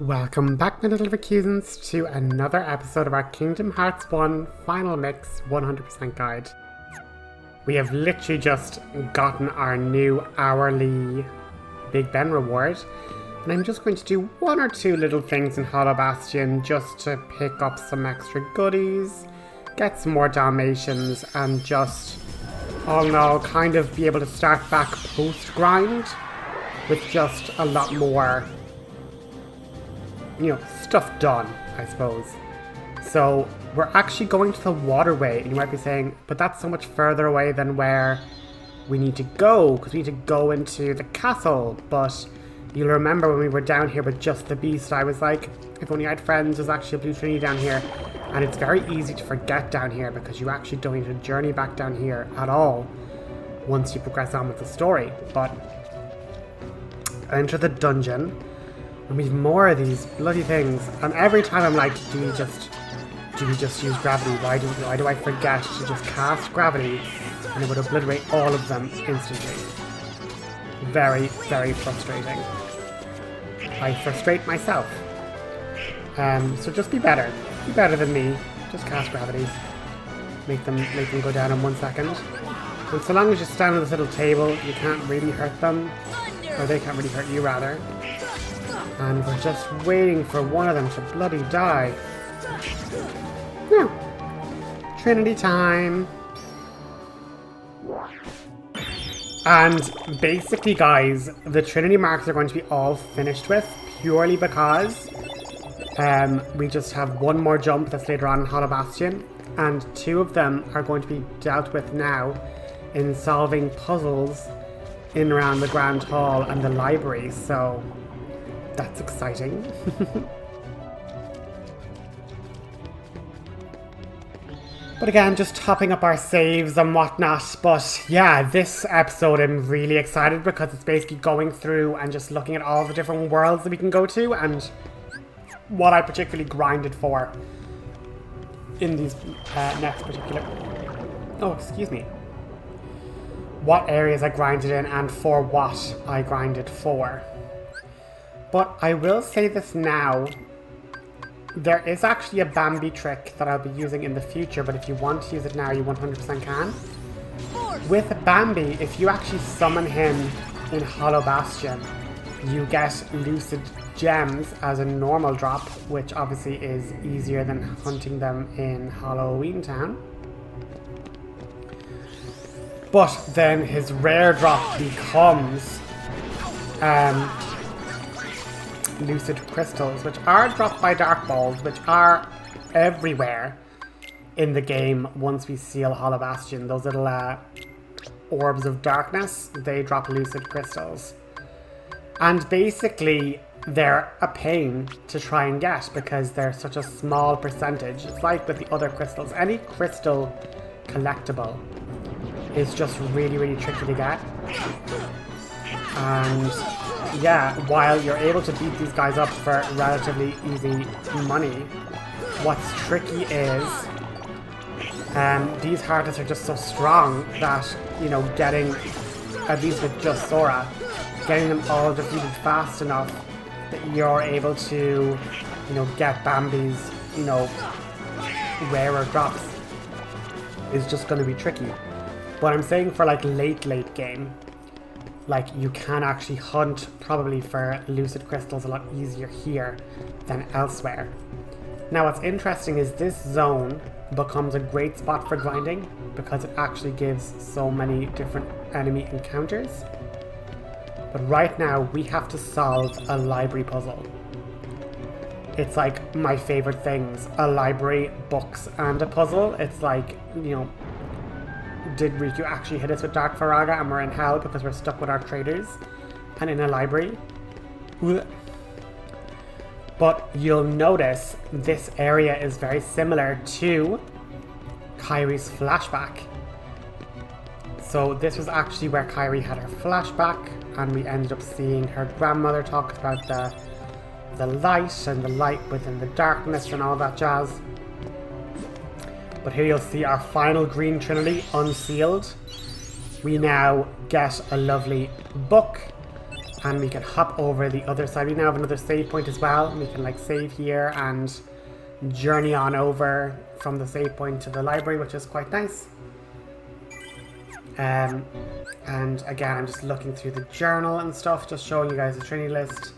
Welcome back, my little recusants, to another episode of our Kingdom Hearts 1 Final Mix 100% guide. We have literally just gotten our new hourly Big Ben reward, and I'm just going to do one or two little things in Hollow Bastion just to pick up some extra goodies, get some more Dalmatians, and just, all in all, kind of be able to start back post-grind with just a lot more, stuff done, I suppose. So we're actually going to the waterway, and you might be saying, but that's so much further away than where we need to go, because we need to go into the castle. But you'll remember when we were down here with just the beast, I was like, if only I had friends, there's actually a blue trinity down here. And it's very easy to forget down here, because you actually don't need to journey back down here at all once you progress on with the story. But enter the dungeon, and we've more of these bloody things, and every time I'm like, do we just use gravity? Why do I forget to just cast gravity and it would obliterate all of them instantly? Very, very frustrating. I frustrate myself. So just be better. Be better than me. Just cast gravity. Make them go down in 1 second. And so long as you stand on this little table, you can't really hurt them. Or they can't really hurt you, rather. And we're just waiting for one of them to bloody die. Now, Trinity time. And basically, guys, the Trinity marks are going to be all finished with, purely because we just have one more jump that's later on in Hollow Bastion, and 2 of them are going to be dealt with now in solving puzzles in and around the Grand Hall and the library, so that's exciting. But again, just topping up our saves and whatnot. But yeah, this episode I'm really excited because it's basically going through and just looking at all the different worlds that we can go to and what I particularly grinded for in these next particular... Oh, excuse me. What areas I grinded in and for what I grinded for. But I will say this now. There is actually a Bambi trick that I'll be using in the future, but if you want to use it now, you 100% can. With Bambi, if you actually summon him in Hollow Bastion, you get Lucid Gems as a normal drop, which obviously is easier than hunting them in Halloween Town. But then his rare drop becomes Lucid Crystals, which are dropped by Dark Balls, which are everywhere in the game once we seal Hollow Bastion. Those little orbs of darkness, they drop Lucid Crystals. And basically, they're a pain to try and get because they're such a small percentage. It's like with the other crystals. Any crystal collectible is just really, really tricky to get. And yeah, while you're able to beat these guys up for relatively easy money, what's tricky is these Heartless are just so strong that, getting, at least with just Sora, getting them all defeated fast enough that you're able to, get Bambi's, rarer drops is just going to be tricky. But I'm saying for like late game, like you can actually hunt probably for Lucid Crystals a lot easier here than elsewhere. Now what's interesting is this zone becomes a great spot for grinding because it actually gives so many different enemy encounters. But right now we have to solve a library puzzle. It's like my favorite things, a library, books, and a puzzle. It's like, did Riku actually hit us with Dark Faraga and we're in hell because we're stuck with our traders and in a library? But you'll notice this area is very similar to Kairi's flashback. So this was actually where Kairi had her flashback, and we ended up seeing her grandmother talk about the light and the light within the darkness and all that jazz. But here you'll see our final green trinity unsealed. We now get a lovely book And we can hop over the other side. We now have another save point as well. We can like save here and journey on over from the save point to the library, which is quite nice. And again, I'm just looking through the journal and stuff, just showing you guys the Trinity list.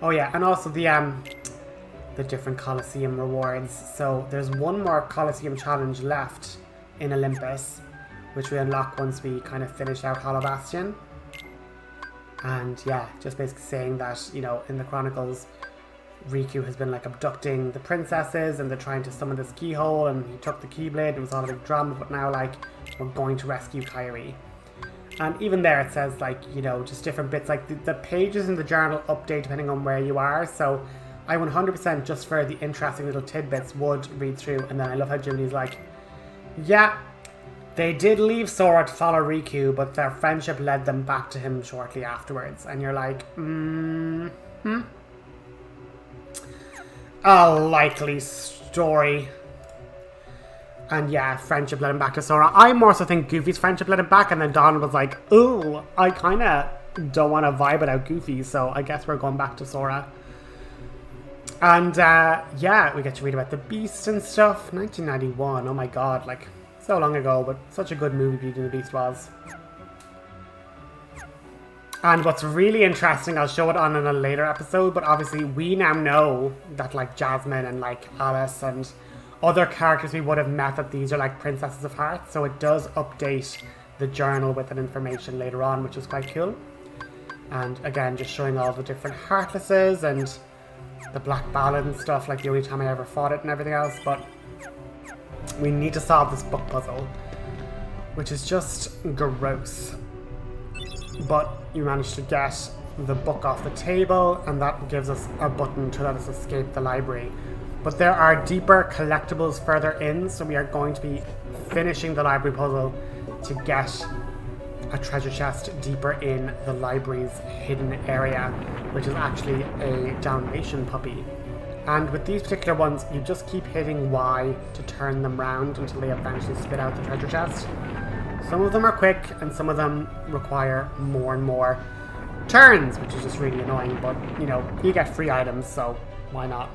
Oh yeah, and also the different Colosseum rewards. So there's one more Colosseum challenge left in Olympus, which we unlock once we kind of finish out Hollow Bastion. And yeah, just basically saying that, you know, in the Chronicles, Riku has been like abducting the princesses and they're trying to summon this keyhole, and he took the Keyblade. It was all a big drama, but now like we're going to rescue Kairi. And even there it says like, you know, just different bits, like the pages in the journal update depending on where you are. So I 100% just for the interesting little tidbits would read through. And then I love how Junie's like, yeah, they did leave Sora to follow Riku, but their friendship led them back to him shortly afterwards. And you're like, a likely story. And yeah, friendship led him back to Sora. I more so think Goofy's friendship led him back, and then Don was like, ooh, I kind of don't want to vibe it out Goofy, so I guess we're going back to Sora. And yeah, we get to read about the Beast and stuff. 1991, oh my god, like, so long ago, but such a good movie Beauty and the Beast was. And what's really interesting, I'll show it on in a later episode, but obviously we now know that like Jasmine and like Alice and other characters we would have met, that these are like Princesses of Hearts, so it does update the journal with that information later on, which is quite cool. And again, just showing all the different Heartlesses and the Black Ballad and stuff, like the only time I ever fought it and everything else, but we need to solve this book puzzle, which is just gross. But you managed to get the book off the table, and that gives us a button to let us escape the library. But there are deeper collectibles further in, so we are going to be finishing the library puzzle to get a treasure chest deeper in the library's hidden area, which is actually a Dalmatian puppy. And with these particular ones, you just keep hitting Y to turn them round until they eventually spit out the treasure chest. Some of them are quick, and some of them require more and more turns, which is just really annoying, but, you know, you get free items, so why not?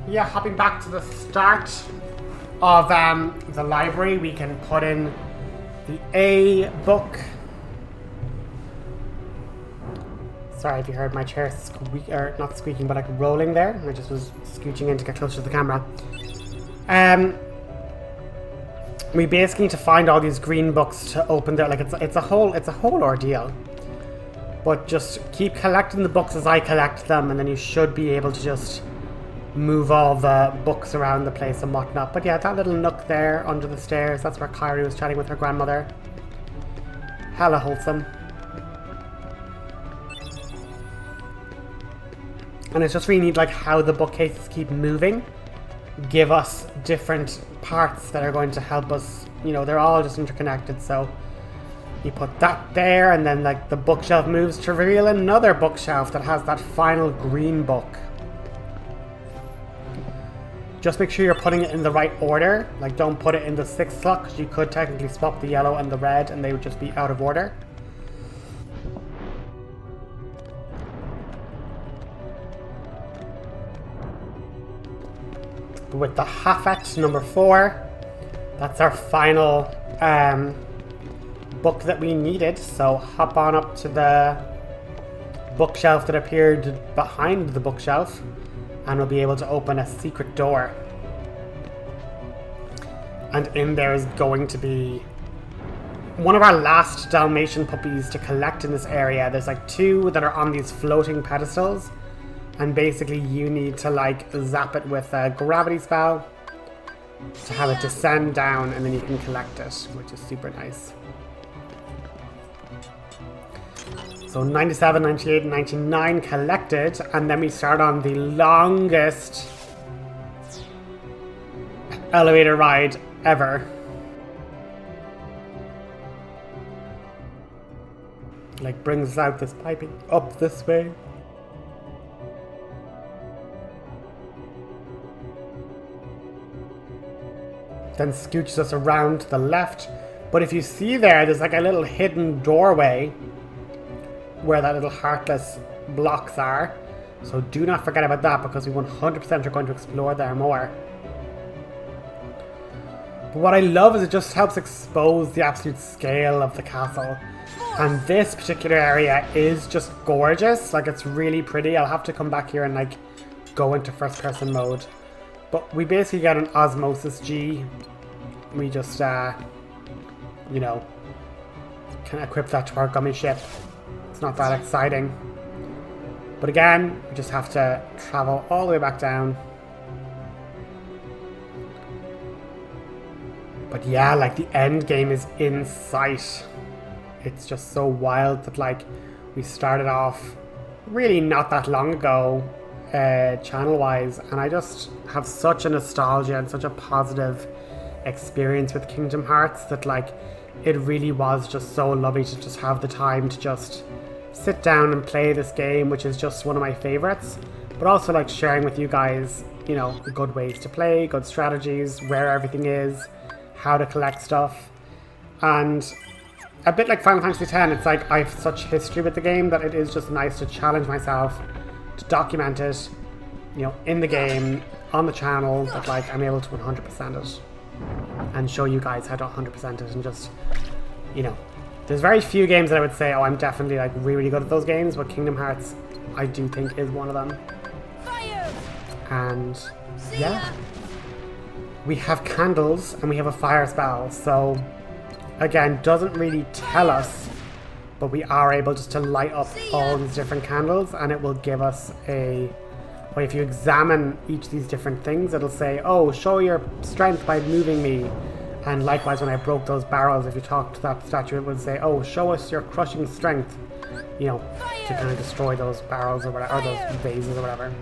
Yeah, hopping back to the start of the library, we can put in the A book. Sorry if you heard my chair squeak, or not squeaking, but like rolling there. I just was scooching in to get closer to the camera. We basically need to find all these green books to open there. Like it's a whole ordeal. But just keep collecting the books as I collect them, and then you should be able to just move all the books around the place and whatnot. But yeah, that little nook there under the stairs, that's where Kairi was chatting with her grandmother. Hella wholesome. And it's just really neat, like, how the bookcases keep moving, give us different parts that are going to help us, you know, they're all just interconnected. So you put that there, and then like the bookshelf moves to reveal another bookshelf that has that final green book. Just make sure you're putting it in the right order. Like, don't put it in the 6th slot, because you could technically swap the yellow and the red and they would just be out of order. But with the Hafet number 4, that's our final book that we needed. So hop on up to the bookshelf that appeared behind the bookshelf, and we'll be able to open a secret door. And in there is going to be one of our last Dalmatian puppies to collect in this area. There's like 2 that are on these floating pedestals, and basically you need to like zap it with a gravity spell to have it descend down, and then you can collect it, which is super nice. So 97, 98, 99 collected, and then we start on the longest elevator ride ever. Like, brings out this piping up this way. then scooches us around to the left. But if you see there's like a little hidden doorway where that little heartless blocks are. So do not forget about that, because we 100% are going to explore there more. But what I love is it just helps expose the absolute scale of the castle. And this particular area is just gorgeous. Like, it's really pretty. I'll have to come back here and like go into first person mode. But we basically get an Osmosis G. We just, you know, can equip that to our gummy ship. It's not that exciting. But again, we just have to travel all the way back down. But yeah, like the end game is in sight. It's just so wild that like we started off really not that long ago channel wise, and I just have such a nostalgia and such a positive experience with Kingdom Hearts that like it really was just so lovely to just have the time to just sit down and play this game, which is just one of my favorites, but also like sharing with you guys, you know, good ways to play, good strategies, where everything is, how to collect stuff. And a bit like Final Fantasy X, it's like I have such history with the game that it is just nice to challenge myself to document it, you know, in the game, on the channel, that like I'm able to 100% it and show you guys how to 100% it. And just, you know, there's very few games that I would say, oh, I'm definitely like really good at those games, but Kingdom Hearts I do think is one of them. And yeah, we have candles and we have a fire spell, so again, doesn't really tell us, but we are able just to light up all these different candles, and it will give us a, well, if you examine each of these different things, it'll say, oh, show your strength by moving me. And likewise, when I broke those barrels, if you talk to that statue, it would say, oh, show us your crushing strength, you know, to kind of destroy those barrels or whatever, or those vases or whatever.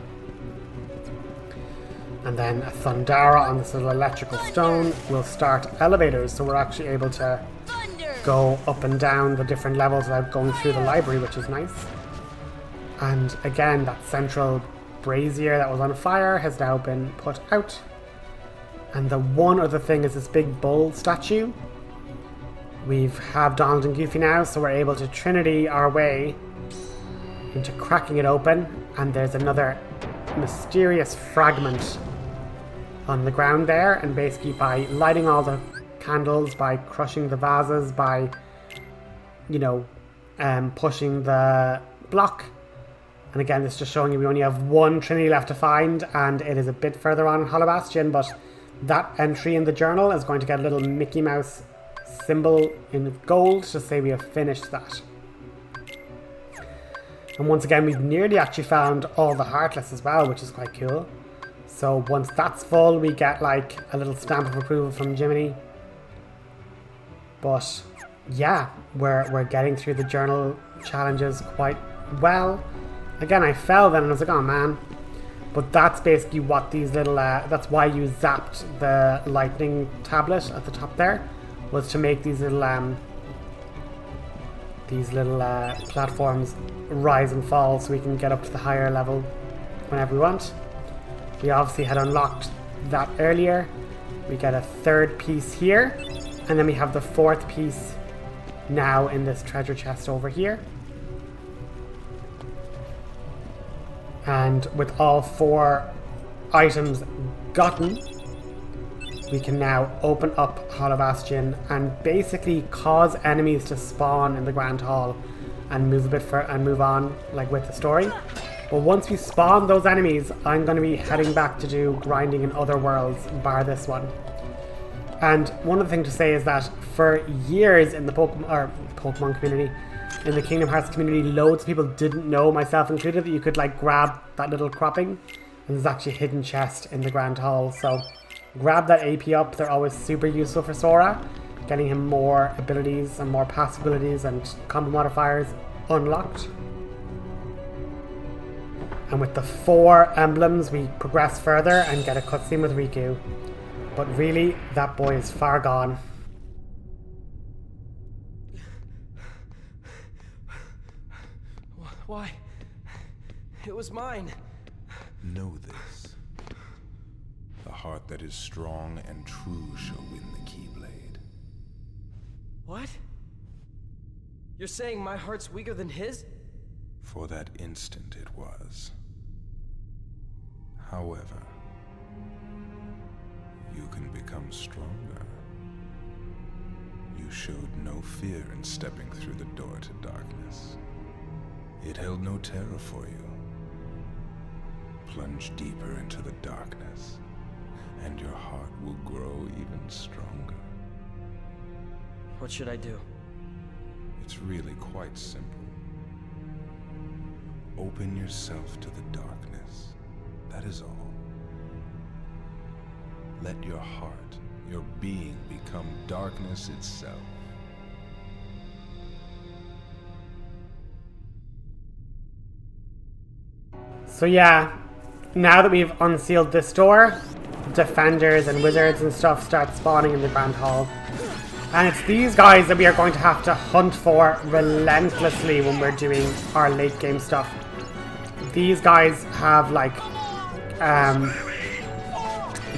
And then a Thundara on this little electrical stone will start elevators, so we're actually able to go up and down the different levels without going through the library, which is nice. And again, that central brazier that was on fire has now been put out. And the one other thing is this big bull statue. We have Donald and Goofy now, so we're able to Trinity our way into cracking it open. And there's another mysterious fragment on the ground there, and basically by lighting all the candles, by crushing the vases, by, you know, pushing the block. And again, this is just showing you we only have one Trinity left to find, and it is a bit further on in Hollow Bastion, but that entry in the journal is going to get a little Mickey Mouse symbol in gold to say we have finished that. And once again, we've nearly actually found all the Heartless as well, which is quite cool. So once that's full, we get like a little stamp of approval from Jiminy. But yeah, we're getting through the journal challenges quite well. Again, I fell then and I was like, oh man. But that's basically what these little, that's why you zapped the lightning tablet at the top there, was to make these little platforms rise and fall so we can get up to the higher level whenever we want. We obviously had unlocked that earlier. We get a third piece here, and then we have the fourth piece now in this treasure chest over here. And with all 4 items gotten, we can now open up Hollow Bastion and basically cause enemies to spawn in the Grand Hall and move a bit and move on like with the story. But once we spawn those enemies, I'm going to be heading back to do grinding in other worlds, bar this one. And one other thing to say is that for years in the Pokemon community, in the Kingdom Hearts community, loads of people didn't know, myself included, that you could like grab that little cropping. And there's actually a hidden chest in the Grand Hall, so grab that AP up. They're always super useful for Sora, getting him more abilities and more passive abilities and combo modifiers unlocked. And with the 4 emblems, we progress further and get a cutscene with Riku. But really, that boy is far gone. Why? It was mine. Know this. The heart that is strong and true shall win the Keyblade. What? You're saying my heart's weaker than his? For that instant it was. However, you can become stronger. You showed no fear in stepping through the door to darkness. It held no terror for you. Plunge deeper into the darkness, and your heart will grow even stronger. What should I do? It's really quite simple. Open yourself to the darkness. That is all. Let your heart, your being, become darkness itself. So yeah, now that we've unsealed this door, defenders and wizards and stuff start spawning in the Grand Hall. And it's these guys that we are going to have to hunt for relentlessly when we're doing our late game stuff. These guys have like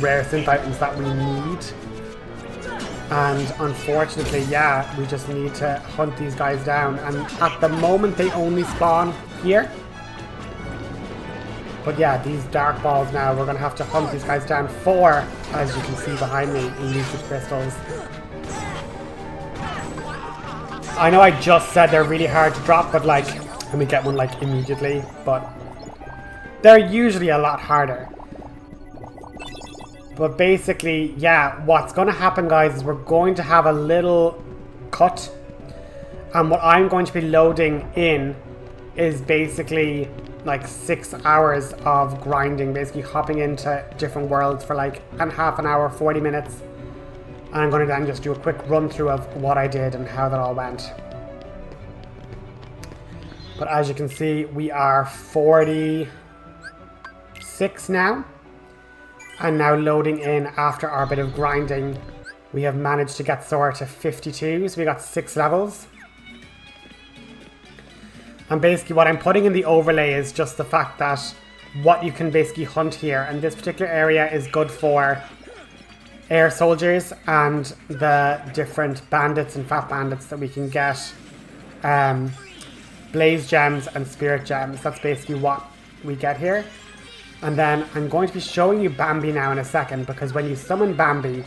rare synth items that we need. And unfortunately, yeah, we just need to hunt these guys down. And at the moment they only spawn here. But yeah, these dark balls now, we're going to have to hunt these guys down for, as you can see behind me, lucid crystals. I know I just said they're really hard to drop, but like, let me get one like immediately, but they're usually a lot harder. But basically, yeah, what's going to happen, guys, is we're going to have a little cut. And what I'm going to be loading in is basically like 6 hours of grinding, basically hopping into different worlds for like half an hour, 40 minutes. And I'm going to then just do a quick run through of what I did and how that all went. But as you can see, we are 46 now. And now loading in after our bit of grinding, we have managed to get Sora to 52. So we got 6 levels. And basically what I'm putting in the overlay is just the fact that what you can basically hunt here. And this particular area is good for air soldiers and the different bandits and fat bandits that we can get. Blaze gems and spirit gems. That's basically what we get here. And then I'm going to be showing you Bambi now in a second, because when you summon Bambi,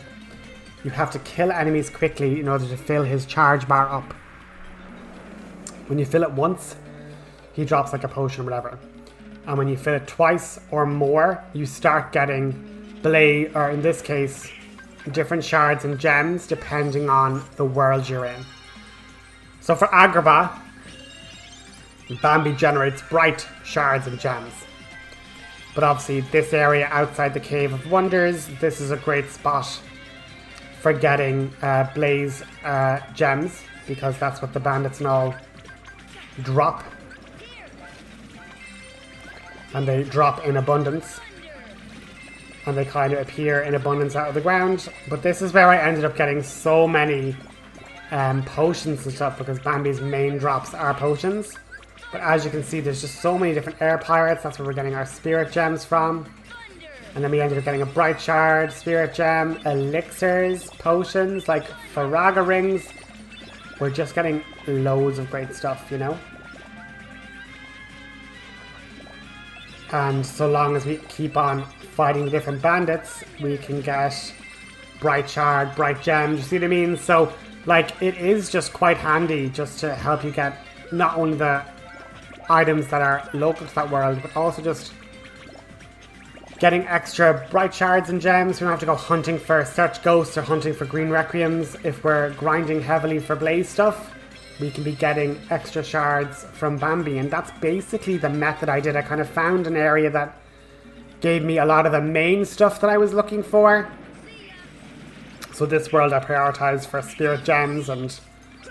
you have to kill enemies quickly in order to fill his charge bar up. When you fill it once, he drops like a potion or whatever. And when you fill it twice or more, you start getting blaze, or in this case, different shards and gems depending on the world you're in. So for Agrabah, Bambi generates bright shards and gems. But obviously this area outside the Cave of Wonders, this is a great spot for getting blaze gems, because that's what the bandits and all drop. And they drop in abundance. And they kind of appear in abundance out of the ground. But this is where I ended up getting so many potions and stuff, because Bambi's main drops are potions. But as you can see, there's just so many different air pirates. That's where we're getting our spirit gems from. And then we ended up getting a bright shard, spirit gem, elixirs, potions, like Faraga rings. We're just getting loads of great stuff, you know? And so long as we keep on fighting the different bandits, we can get bright shard, bright gems, you see what I mean? So, like, it is just quite handy just to help you get not only the items that are local to that world, but also just getting extra bright shards and gems. We don't have to go hunting for search ghosts or hunting for green requiems. If we're grinding heavily for blaze stuff, we can be getting extra shards from Bambi. And that's basically the method I did. I kind of found an area that gave me a lot of the main stuff that I was looking for. So this world I prioritized for spirit gems and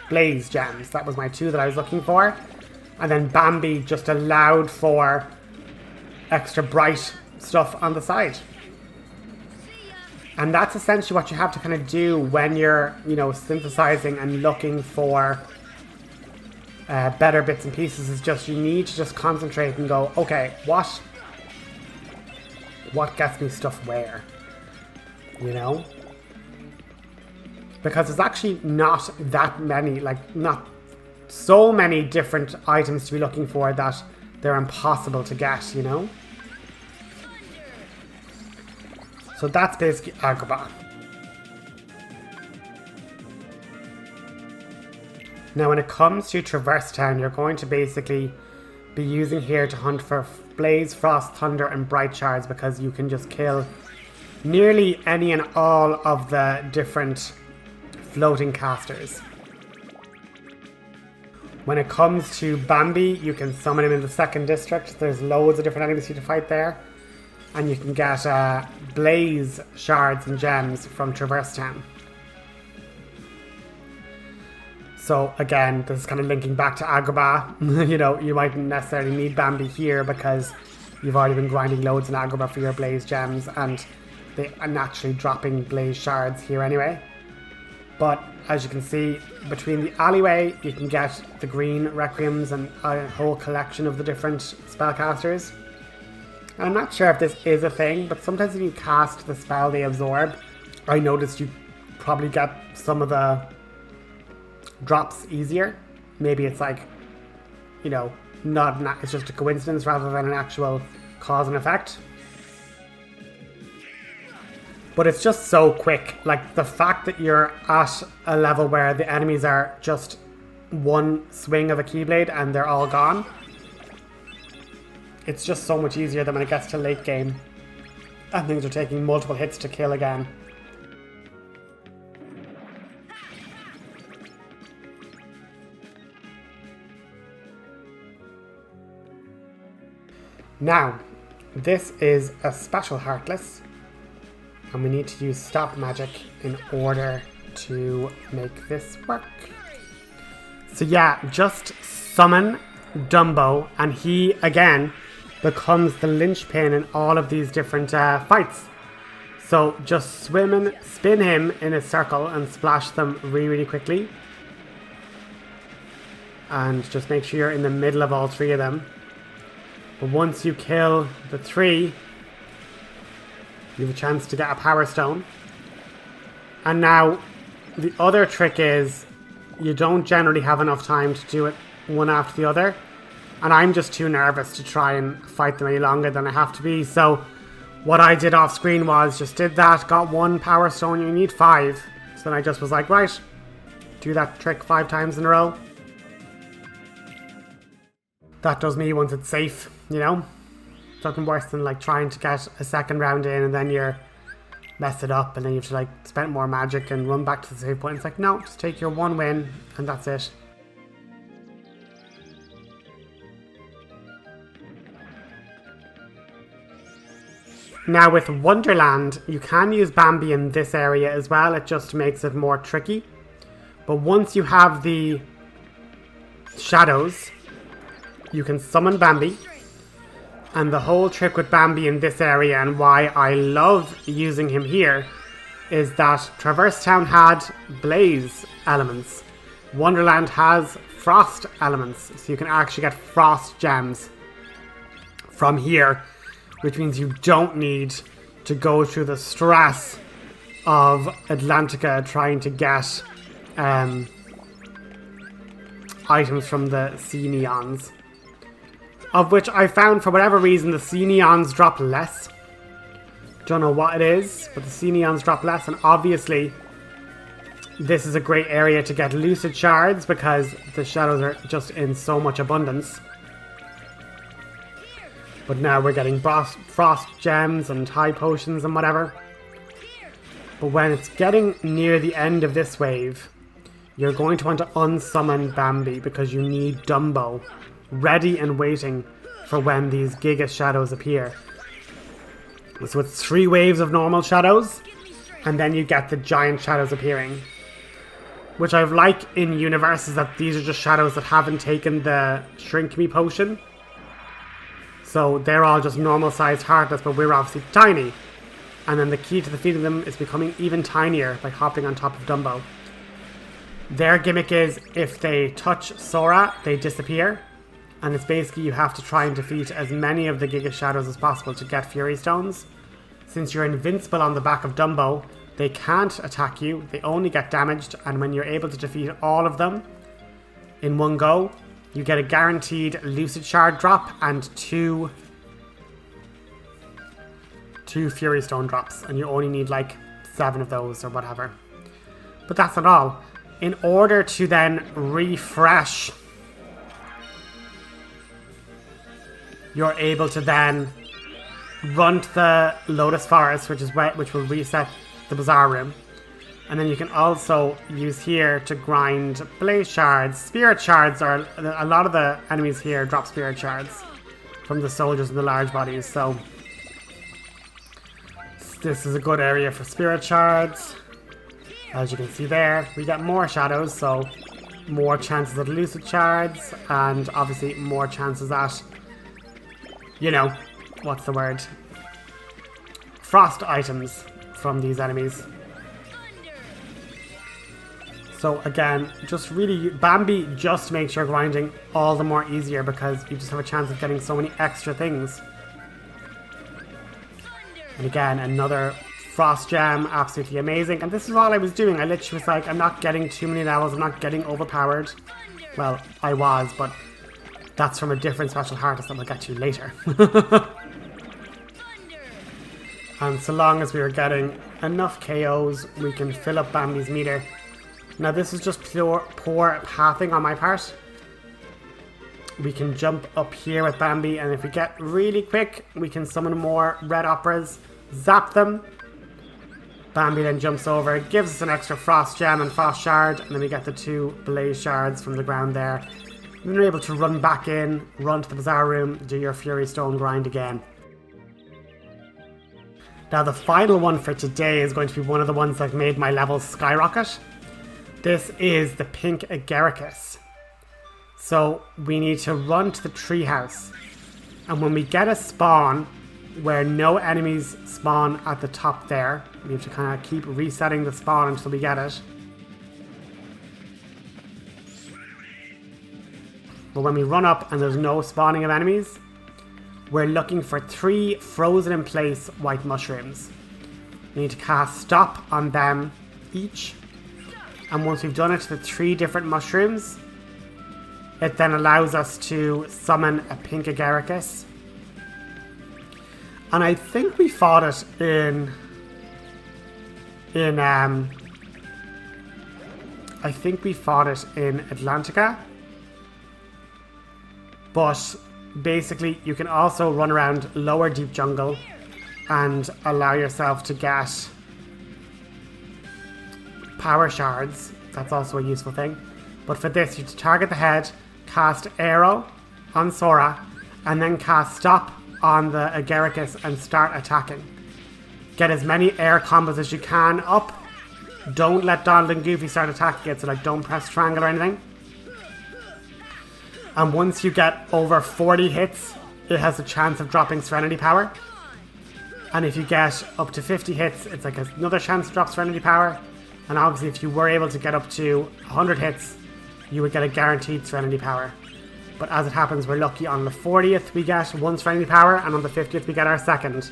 blaze gems. That was my 2 that I was looking for. And then Bambi just allowed for extra bright stuff on the side. And that's essentially what you have to kind of do when you're, you know, synthesizing and looking for better bits and pieces. Is just, you need to just concentrate and go, okay, what gets me stuff where? you know? Because there's actually not that many, like, not so many different items to be looking for that they're impossible to get, you know? So that's basically Agrabah. Now when it comes to Traverse Town, you're going to basically be using here to hunt for Blaze, Frost, Thunder and Bright Shards, because you can just kill nearly any and all of the different floating casters. When it comes to Bambi, you can summon him in the 2nd district. There's loads of different enemies you to fight there. And you can get Blaze, Shards and Gems from Traverse Town. So again, this is kind of linking back to Agrabah. You know, you mightn't necessarily need Bambi here because you've already been grinding loads in Agrabah for your Blaze Gems, and they are naturally dropping Blaze Shards here anyway. But as you can see, between the alleyway, you can get the green Requiems and a whole collection of the different spellcasters. And I'm not sure if this is a thing, but sometimes when you cast the spell they absorb, I noticed you probably get some of the drops easier. Maybe it's like, you know, it's just a coincidence rather than an actual cause and effect. But it's just so quick. Like, the fact that you're at a level where the enemies are just one swing of a Keyblade and they're all gone, it's just so much easier than when it gets to late game and things are taking multiple hits to kill again. Now, this is a special Heartless, and we need to use Stop Magic in order to make this work. So yeah, just summon Dumbo, and he, again, becomes the linchpin in all of these different fights. So just spin him in a circle and splash them really, really quickly. And just make sure you're in the middle of all 3 of them. But once you kill the 3, you have a chance to get a Power Stone. And now, the other trick is, you don't generally have enough time to do it one after the other. And I'm just too nervous to try and fight them any longer than I have to be. So, what I did off screen was, just did that, got 1 Power Stone, you need 5. So then I just was like, right, do that trick 5 times in a row. That does me once it's safe, you know? Nothing worse than like trying to get a 2nd round in and then you're mess it up and then you have to like spend more magic and run back to the save point. It's like, no, just take your 1 win and that's it. Now with Wonderland, you can use Bambi in this area as well. It just makes it more tricky. But once you have the shadows, you can summon Bambi. And the whole trick with Bambi in this area, and why I love using him here, is that Traverse Town had Blaze elements. Wonderland has Frost elements, so you can actually get Frost gems from here, which means you don't need to go through the stress of Atlantica trying to get items from the Sea Neons. Of which I found, for whatever reason, the Sea Neons drop less. Don't know what it is, but the Sea Neons drop less, and obviously this is a great area to get Lucid Shards because the shadows are just in so much abundance. But now we're getting Frost Gems and High Potions and whatever. But when it's getting near the end of this wave, you're going to want to unsummon Bambi because you need Dumbo ready and waiting for when these Giga Shadows appear. So it's 3 waves of normal shadows, and then you get the giant shadows appearing. Which I like in Universe is that these are just shadows that haven't taken the Shrink Me potion. So they're all just normal sized Heartless, but we're obviously tiny. And then the key to defeating them is becoming even tinier by hopping on top of Dumbo. Their gimmick is, if they touch Sora, they disappear. And it's basically you have to try and defeat as many of the Giga Shadows as possible to get Fury Stones. since you're invincible on the back of Dumbo, they can't attack you, they only get damaged, and when you're able to defeat all of them in one go, you get a guaranteed Lucid Shard drop and two Fury Stone drops, and you only need like 7 of those or whatever. But that's not all. In order to then refresh, you're able to then run to the Lotus Forest, which will reset the Bazaar Room. And then you can also use here to grind Blaze Shards. Spirit Shards are... A lot of the enemies here drop Spirit Shards from the soldiers in the large bodies, so this is a good area for Spirit Shards. As you can see there, we get more shadows, so more chances at Lucid Shards, and obviously more chances at, you know, what's the word? Frost items from these enemies. So again, just really, Bambi just makes your grinding all the more easier because you just have a chance of getting so many extra things. And again, another Frost Gem, absolutely amazing. And this is all I was doing. I literally was like, I'm not getting too many levels, I'm not getting overpowered. Well, I was, but that's from a different special harvest that we'll get to later. And so long as we are getting enough KOs, we can fill up Bambi's meter. Now this is just poor pathing on my part. We can jump up here with Bambi, and if we get really quick, we can summon more red operas, zap them. Bambi then jumps over, gives us an extra Frost Gem and Frost Shard, and then we get the 2 Blaze Shards from the ground there. Then you're able to run back in, run to the Bazaar Room, do your Fury Stone grind again. Now the final one for today is going to be one of the ones that made my levels skyrocket. This is the Pink Agaricus. So we need to run to the treehouse, and when we get a spawn where no enemies spawn at the top there, we have to kind of keep resetting the spawn until we get it. But when we run up and there's no spawning of enemies, we're looking for 3 frozen in place white mushrooms. We need to cast stop on them each, and once we've done it to the 3 different mushrooms, it then allows us to summon a Pink Agaricus. And I think we fought it in Atlantica. But basically you can also run around lower deep jungle and allow yourself to get power shards. That's also a useful thing. But for this, you target the head, cast Arrow on Sora, and then cast Stop on the Agaricus and start attacking. Get as many air combos as you can up. Don't let Donald and Goofy start attacking it, so like don't press triangle or anything. And once you get over 40 hits, it has a chance of dropping Serenity Power. And if you get up to 50 hits, it's like another chance to drop Serenity Power. And obviously if you were able to get up to 100 hits, you would get a guaranteed Serenity Power. But as it happens, we're lucky on the 40th we get 1 Serenity Power, and on the 50th we get our 2nd.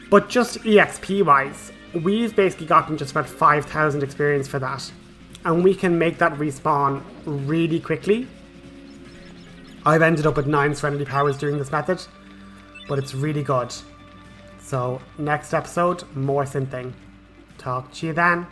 But just EXP wise, we've basically gotten just about 5,000 experience for that. And we can make that respawn really quickly. I've ended up with 9 Serenity Powers doing this method, but it's really good. So next episode, more Synthing. Talk to you then.